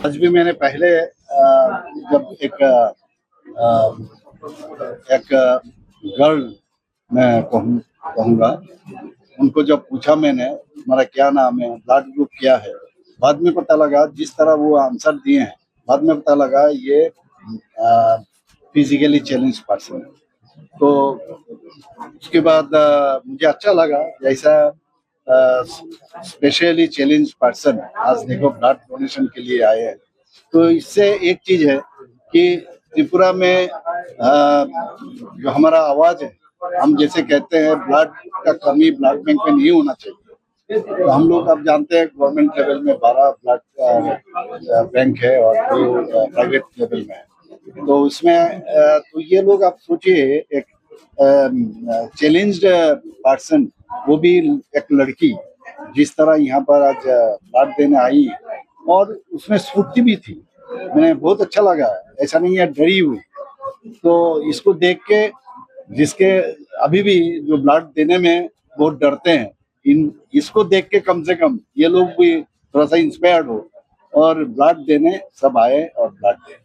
आज भी मैंने पहले जब एक गर्ल मैं कहूँगा, उनको जब पूछा मैंने तुम्हारा क्या नाम है, ब्लड ग्रुप क्या है, बाद में पता लगा जिस तरह वो आंसर दिए हैं, बाद में पता लगा ये फिजिकली चैलेंज पर्सन है। तो उसके बाद मुझे अच्छा लगा जैसा स्पेशली चैलेंज पर्सन आज देखो ब्लड डोनेशन के लिए आए हैं। तो इससे एक चीज है कि त्रिपुरा में जो हमारा आवाज है, हम जैसे कहते हैं ब्लड का कमी ब्लड बैंक में नहीं होना चाहिए। तो हम लोग अब जानते हैं गवर्नमेंट लेवल में 12 ब्लड बैंक है और 2 प्राइवेट लेवल में है। तो उसमें तो ये लोग आप सोचिए, एक चैलेंज्ड पर्सन, वो भी एक लड़की, जिस तरह यहाँ पर आज ब्लड देने आई और उसमें स्फूर्ति भी थी, मैंने बहुत अच्छा लगा। ऐसा नहीं है डरी हुई। तो इसको देख के जिसके अभी भी जो ब्लड देने में बहुत डरते हैं, इसको देख के कम से कम ये लोग भी थोड़ा सा इंस्पायर्ड हो और ब्लड देने सब आए और ब्लड दें।